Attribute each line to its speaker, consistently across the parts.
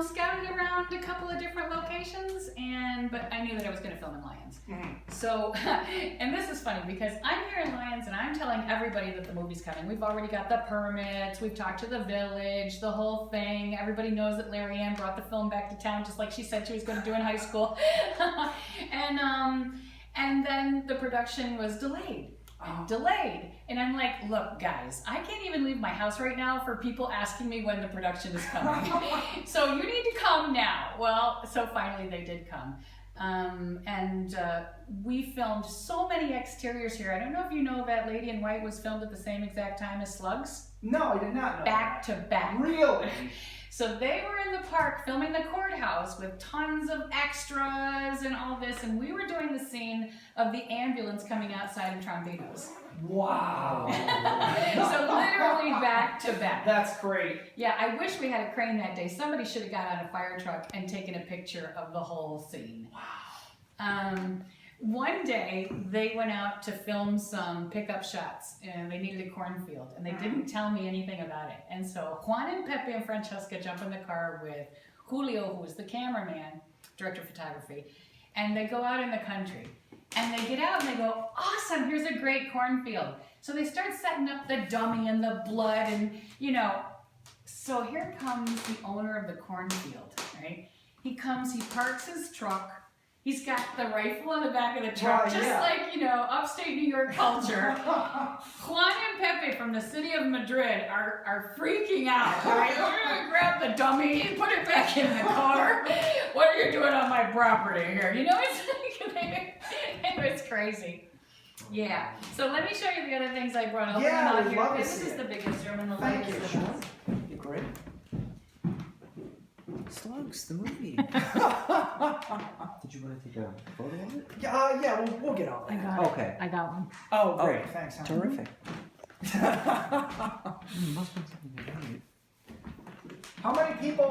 Speaker 1: scouted around a couple of different locations, but I knew that I was going to film in Lyons. So, and this is funny because I'm here in Lyons and I'm telling everybody that the movie's coming. We've already got the permits, we've talked to the village, the whole thing. Everybody knows that Larry Ann brought the film back to town just like she said she was going to do in high school. And then the production was delayed. And I'm like, look guys, I can't even leave my house right now for people asking me when the production is coming. So you need to come now. Well, so finally they did come. We filmed so many exteriors here. I don't know if you know that Lady in White was filmed at the same exact time as Slugs.
Speaker 2: No, I did not know
Speaker 1: Back to back.
Speaker 2: Really?
Speaker 1: So they were in the park filming the courthouse with tons of extras and all this, and we were doing the scene of the ambulance coming outside in Trombinos.
Speaker 2: Wow.
Speaker 1: So literally back to back.
Speaker 2: That's great.
Speaker 1: Yeah, I wish we had a crane that day. Somebody should have got out a fire truck and taken a picture of the whole scene.
Speaker 2: Wow.
Speaker 1: One day they went out to film some pickup shots and they needed a cornfield and they didn't tell me anything about it. And so Juan and Pepe and Francesca jump in the car with Julio, who was the cameraman, director of photography, and they go out in the country. And they get out and they go, awesome, here's a great cornfield. So they start setting up the dummy and the blood and, so here comes the owner of the cornfield, right? He comes, he parks his truck. He's got the rifle on the back of the truck, like, upstate New York culture. Juan and Pepe from the city of Madrid are freaking out. Right? We're going to grab the dummy and put it back in the car. What are you doing on my property here? It's crazy. Yeah. So let me show you the other things I brought.
Speaker 2: Yeah, I'd love to
Speaker 1: This
Speaker 2: see
Speaker 1: is
Speaker 2: it.
Speaker 1: the biggest room in the
Speaker 2: Thank you.
Speaker 1: room.
Speaker 3: You're great. Slugs, the movie. Did you want to take a photo of it?
Speaker 2: Yeah, we'll get on that.
Speaker 3: Okay.
Speaker 1: I got one.
Speaker 2: Oh, great. Thanks, honey.
Speaker 3: Terrific. Must have been something to do.
Speaker 2: How many people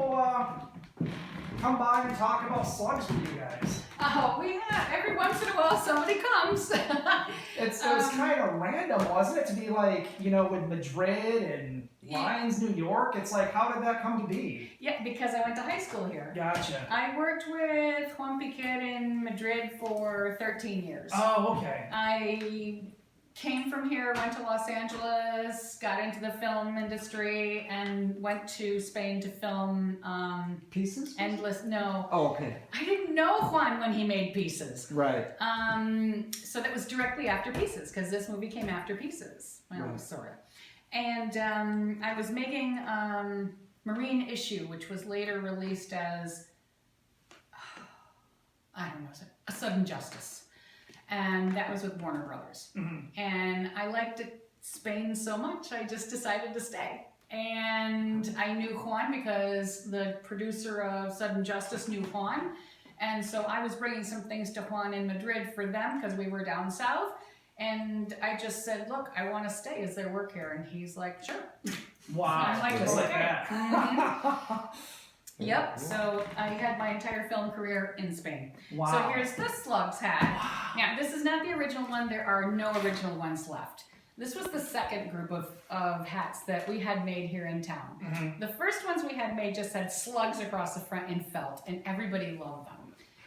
Speaker 2: come by and talk about Slugs with you guys?
Speaker 1: Oh, we have. Every once in a while somebody comes.
Speaker 2: It was kind of random, wasn't it? To be like, with Madrid and Lyons, New York. It's like, how did that come to be?
Speaker 1: Yeah, because I went to high school here.
Speaker 2: Gotcha.
Speaker 1: I worked with Juan Piquet in Madrid for 13 years.
Speaker 2: Oh, okay.
Speaker 1: I came from here, went to Los Angeles, got into the film industry, and went to Spain to film
Speaker 3: Pieces?
Speaker 1: No.
Speaker 3: Oh, okay.
Speaker 1: I didn't know Juan when he made Pieces.
Speaker 3: Right.
Speaker 1: So that was directly after Pieces, because this movie came after Pieces. Well,
Speaker 3: Right.
Speaker 1: sort of. And I was making Marine Issue, which was later released as, A Sudden Justice. And that was with Warner Brothers.
Speaker 2: Mm-hmm.
Speaker 1: And I liked Spain so much, I just decided to stay. And I knew Juan because the producer of Sudden Justice knew Juan. And so I was bringing some things to Juan in Madrid for them because we were down south. And I just said, look, I want to stay. Is there work here? And he's like, sure.
Speaker 2: Wow.
Speaker 1: I'm like,
Speaker 2: Just like
Speaker 1: okay.
Speaker 2: that.
Speaker 1: Mhm. Yep, so I had my entire film career in Spain.
Speaker 2: Wow.
Speaker 1: So here's the Slugs hat. Now, this is not the original one. There are no original ones left. This was the second group of hats that we had made here in town.
Speaker 2: Mm-hmm.
Speaker 1: The first ones we had made just had slugs across the front in felt, and everybody loved them.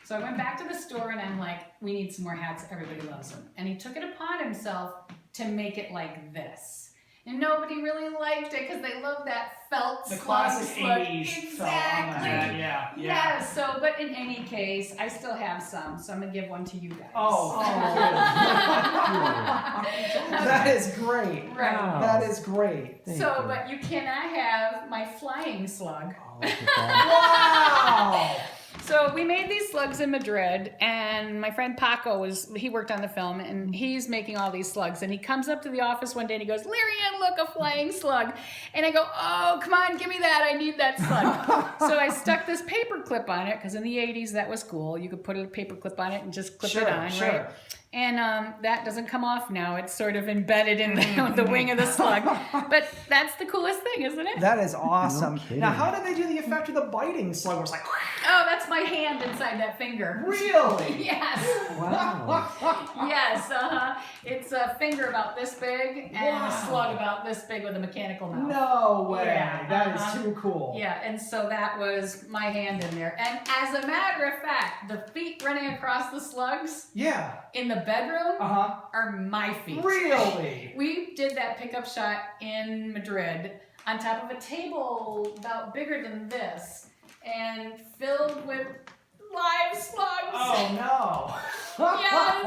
Speaker 1: So I went back to the store and I'm like, we need some more hats. Everybody loves them. And he took it upon himself to make it like this. And nobody really liked it because they love that felt
Speaker 2: The
Speaker 1: slug
Speaker 2: classic
Speaker 1: look.
Speaker 2: 80s felt on the
Speaker 1: Exactly.
Speaker 2: hat. Yeah.
Speaker 1: Yeah, so, but in any case, I still have some, so I'm going to give one to you guys.
Speaker 2: Oh, that is great.
Speaker 1: Right.
Speaker 3: Wow.
Speaker 2: That is great.
Speaker 3: Thank
Speaker 1: So,
Speaker 3: you.
Speaker 1: but you cannot have my flying slug.
Speaker 3: Oh, look at that.
Speaker 2: Wow.
Speaker 1: So we made these slugs in Madrid, and my friend Paco he worked on the film, and he's making all these slugs, and he comes up to the office one day and he goes, Larry Ann, look, a flying slug. And I go, oh, come on, give me that, I need that slug. So I stuck this paper clip on it, because in the 80s that was cool. You could put a paper clip on it and just clip it on, right? And that doesn't come off now. It's sort of embedded in the wing of the slug. But that's the coolest thing, isn't it?
Speaker 2: That is awesome.
Speaker 3: No kidding.
Speaker 2: Now, how did they do the effect of the biting slug? Where it's like,
Speaker 1: Oh, that's my hand inside that finger.
Speaker 2: really?
Speaker 1: Yes.
Speaker 3: Wow.
Speaker 1: Yes. It's a finger about this big and
Speaker 2: Wow.
Speaker 1: a slug about this big with a mechanical mouth.
Speaker 2: No way.
Speaker 1: Yeah,
Speaker 2: That is too cool.
Speaker 1: Yeah, and so that was my hand in there. And as a matter of fact, the feet running across the slugs
Speaker 2: Yeah.
Speaker 1: in the bedroom
Speaker 2: Uh-huh.
Speaker 1: are my feet.
Speaker 2: Really?
Speaker 1: We did that pickup shot in Madrid on top of a table about bigger than this and filled with live slugs.
Speaker 2: Oh, no.
Speaker 1: Yes.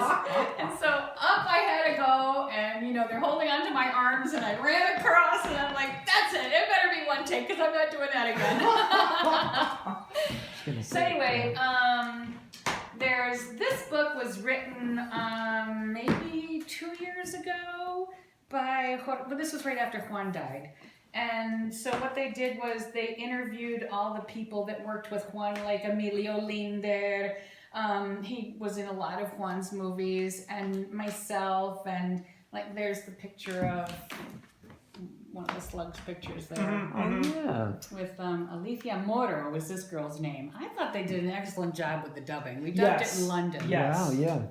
Speaker 1: And so up I had to go, and they're holding onto my arms, and I ran across, and I'm like, that's it. It better be one take, because I'm not doing that again. So anyway, this book was written maybe 2 years ago but this was right after Juan died. And so what they did was they interviewed all the people that worked with Juan, like Emilio Linder. He was in a lot of Juan's movies, and myself, and like there's the picture of one of the Slugs pictures there.
Speaker 3: Oh, yeah.
Speaker 1: With Alicia Moro was this girl's name. I thought they did an excellent job with the dubbing. We dubbed it in London.
Speaker 2: Yes.
Speaker 3: Wow, yeah.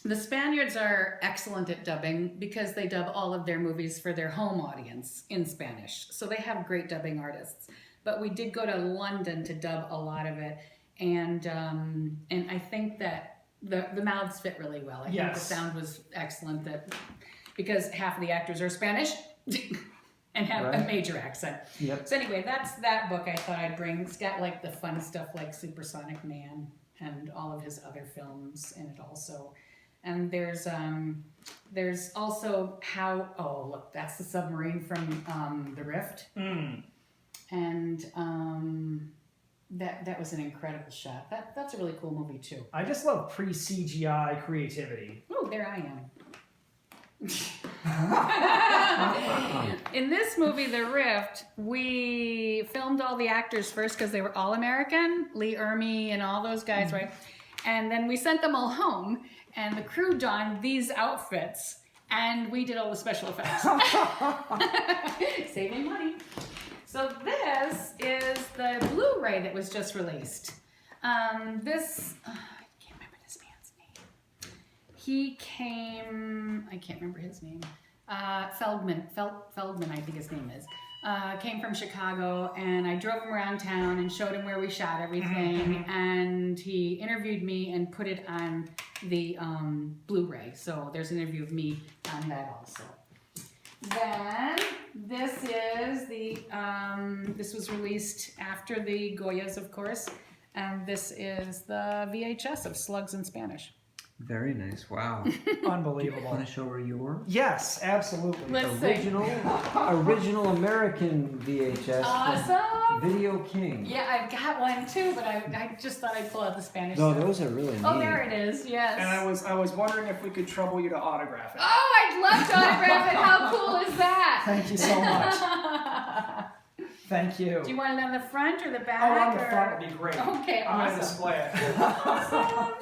Speaker 1: The Spaniards are excellent at dubbing because they dub all of their movies for their home audience in Spanish. So they have great dubbing artists. But we did go to London to dub a lot of it. And I think that the mouths fit really well. I think the sound was excellent because half of the actors are Spanish and have a major accent.
Speaker 3: Yep.
Speaker 1: So anyway, that's that book I thought I'd bring. It's got like the fun stuff like Supersonic Man and all of his other films in it also. And there's also look, that's the submarine from The Rift. And that was an incredible shot. That's a really cool movie too.
Speaker 2: I just love pre-CGI creativity.
Speaker 1: Oh, there I am. In this movie, The Rift, we filmed all the actors first because they were all American, Lee Ermey and all those guys, right? And then we sent them all home, and the crew donned these outfits, and we did all the special effects. Saving money. So this is the Blu-ray that was just released. I can't remember this man's name. I can't remember his name. Feldman, I think his name is. Came from Chicago, and I drove him around town and showed him where we shot everything, and he interviewed me and put it on the Blu-ray. So there's an interview of me on that also. Then this is this was released after the Goyas, of course, and this is the VHS of Slugs in Spanish.
Speaker 3: Very nice. Wow.
Speaker 2: Unbelievable.
Speaker 3: Want to show her yours?
Speaker 2: Yes, absolutely.
Speaker 1: Let's see.
Speaker 3: Original American VHS.
Speaker 1: Awesome.
Speaker 3: Video King.
Speaker 1: Yeah, I've got one too, but I just thought I'd pull out the Spanish
Speaker 3: No,
Speaker 1: stuff.
Speaker 3: those are really neat.
Speaker 1: Oh, there it is. Yes.
Speaker 2: And I was wondering if we could trouble you to autograph it.
Speaker 1: Oh, I'd love to autograph it. How cool is that?
Speaker 2: Thank you so much. Thank you.
Speaker 1: Do you want it on the front or the back?
Speaker 2: Oh, on the front would be great.
Speaker 1: Okay,
Speaker 2: I'm
Speaker 1: awesome.
Speaker 2: going to display it.
Speaker 1: Awesome.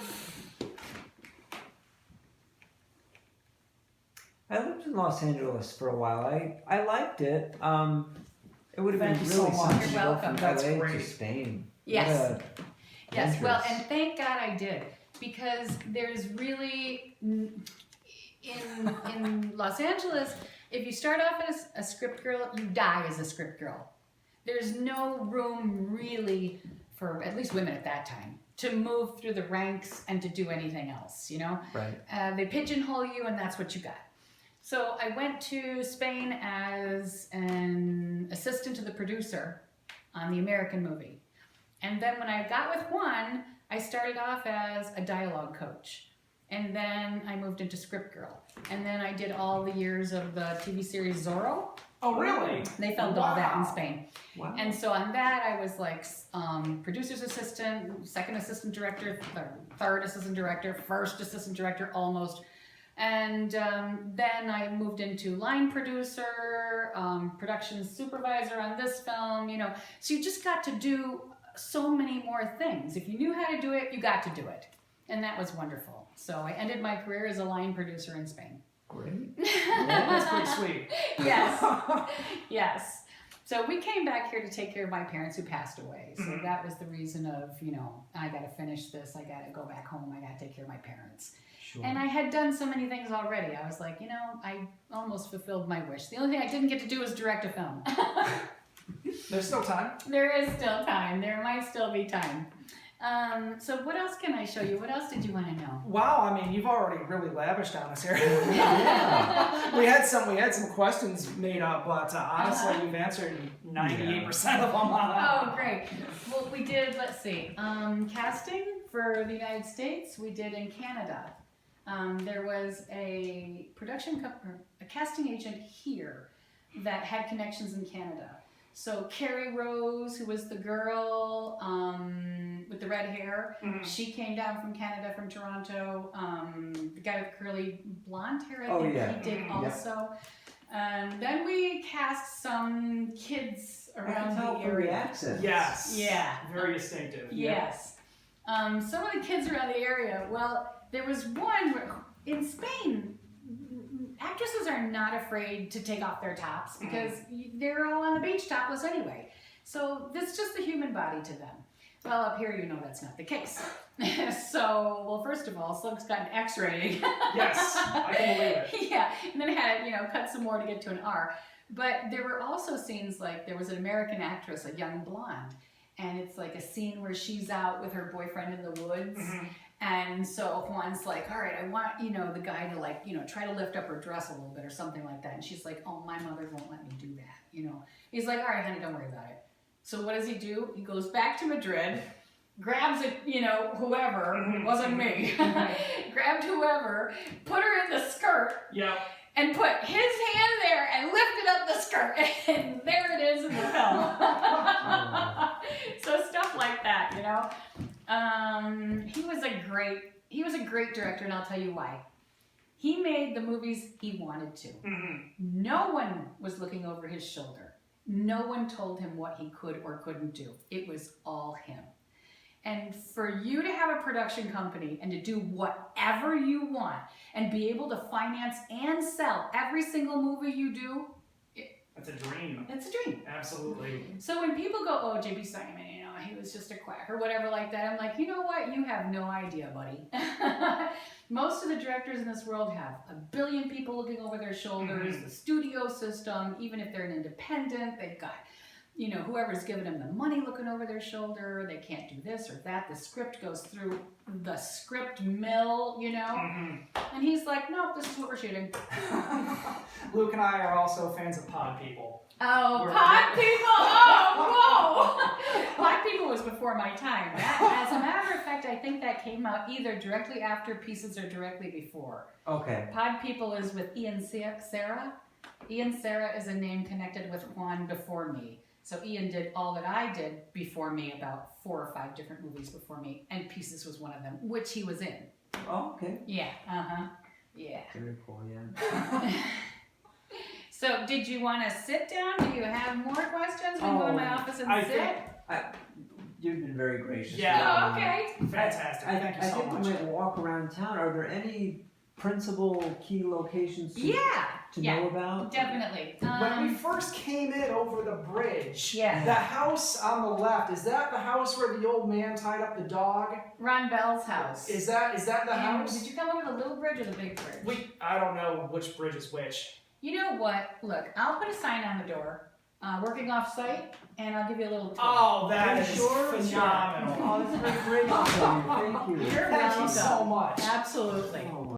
Speaker 3: I lived in Los Angeles for a while. I liked it. It would have been
Speaker 2: Thank you
Speaker 3: really
Speaker 2: so much.
Speaker 3: something to
Speaker 1: You're
Speaker 3: go
Speaker 1: welcome.
Speaker 3: from
Speaker 2: That's
Speaker 3: LA to
Speaker 2: great.
Speaker 3: Spain.
Speaker 1: Yes. Yes, well,
Speaker 3: interest.
Speaker 1: and thank God I did, because there's really, in Los Angeles, if you start off as a script girl, you die as a script girl. There's no room really for, at least women at that time, to move through the ranks and to do anything else, you know?
Speaker 3: Right.
Speaker 1: They pigeonhole you, and that's what you got. So I went to Spain as an assistant to the producer on the American movie. And then when I got with Juan, I started off as a dialogue coach. And then I moved into script girl. And then I did all the years of the TV series Zorro.
Speaker 2: Oh, really?
Speaker 1: They filmed all that in Spain.
Speaker 3: Wow.
Speaker 1: And so on that, I was like producer's assistant, second assistant director, third assistant director, first assistant director almost. And then I moved into line producer, production supervisor on this film, you know. So you just got to do so many more things. If you knew how to do it, you got to do it. And that was wonderful. So I ended my career as a line producer in Spain.
Speaker 3: Great.
Speaker 2: That's pretty sweet.
Speaker 1: Yes. Yes. So we came back here to take care of my parents who passed away. So that was the reason of, I got to finish this. I got to go back home. I got to take care of my parents.
Speaker 3: Sure.
Speaker 1: And I had done so many things already. I was like, I almost fulfilled my wish. The only thing I didn't get to do was direct a film.
Speaker 2: There's still time.
Speaker 1: There is still time. There might still be time. So what else can I show you? What else did you want to know?
Speaker 2: Wow, I mean, you've already really lavished on us here.
Speaker 3: Yeah.
Speaker 2: we had some questions made up, but honestly, you've answered 98% of them.
Speaker 1: Oh, great. Well, we did, let's see, casting for the United States, we did in Canada. There was a a casting agent here that had connections in Canada. So Carrie Rose, who was the girl with the red hair, she came down from Canada, from Toronto. The guy with curly blonde hair, I think he did also. Then we cast some kids around the area.
Speaker 3: Accents.
Speaker 2: Yes.
Speaker 1: Yeah.
Speaker 2: Very distinctive.
Speaker 1: Yes. Some of the kids around the area. Well, there was one where, in Spain. Actresses are not afraid to take off their tops because they're all on the beach topless anyway. So that's just the human body to them. Well, up here, that's not the case. So, well, first of all, Slugs got an X rating.
Speaker 2: Yes, I can believe it.
Speaker 1: Yeah, and then had, cut some more to get to an R. But there were also scenes like there was an American actress, a young blonde, and it's like a scene where she's out with her boyfriend in the woods. And so Juan's like, all right, I want, the guy to try to lift up her dress a little bit or something like that. And she's like, oh, my mother won't let me do that, He's like, all right, honey, don't worry about it. So what does he do? He goes back to Madrid, grabs it, whoever, wasn't me, grabbed whoever, put her in the skirt.
Speaker 2: Yep.
Speaker 1: And put his hand there and lifted up the skirt, and there it is in the film. So stuff like that, He was a great director, and I'll tell you why. He made the movies he wanted to. No one was looking over his shoulder. No one told him what he could or couldn't do. It was all him. And for you to have a production company and to do whatever you want and be able to finance and sell every single movie you do,
Speaker 2: That's a dream.
Speaker 1: it's a dream.
Speaker 2: Absolutely.
Speaker 1: So when people go, oh, J.B. Simon, he was just a quack or whatever like that, I'm like, you know what? You have no idea, buddy. Most of the directors in this world have a billion people looking over their shoulders, the studio system, even if they're an independent, they've got whoever's giving them the money looking over their shoulder, they can't do this or that. The script goes through the script mill, And he's like, nope, this is what we're shooting.
Speaker 2: Luke and I are also fans of Pod People.
Speaker 1: Oh, Pod People! Oh, whoa! Pod People was before my time. As a matter of fact, I think that came out either directly after Pieces or directly before.
Speaker 3: Okay.
Speaker 1: Pod People is with Ian Serra. Ian Serra is a name connected with Juan before me. So Ian did all that I did before me, about 4 or 5 different movies before me, and Pieces was one of them, which he was in.
Speaker 3: Oh, okay.
Speaker 1: Yeah, yeah.
Speaker 3: Very cool, yeah.
Speaker 1: So did you want to sit down? Do you have more questions? We can go in my office and sit?
Speaker 3: You've been very gracious.
Speaker 1: Oh, okay.
Speaker 2: Fantastic. Thank you so much.
Speaker 3: I think we might walk around town. Are there any principal key locations to know about?
Speaker 1: Definitely.
Speaker 2: When we first came in over the bridge,
Speaker 1: Yeah.
Speaker 2: the house on the left, is that the house where the old man tied up the dog?
Speaker 1: Ron Bell's house.
Speaker 2: Is that the house?
Speaker 1: Did you come over the little bridge or the big bridge?
Speaker 2: I don't know which bridge is which.
Speaker 1: You know what? Look, I'll put a sign on the door, working off site, and I'll give you a little tour.
Speaker 2: Oh, that is
Speaker 3: Sure.
Speaker 2: phenomenal.
Speaker 3: Oh, that's very gracious of you. Thank you.
Speaker 1: You're
Speaker 2: Thank you
Speaker 1: welcome.
Speaker 2: so much.
Speaker 1: Absolutely.
Speaker 3: Oh,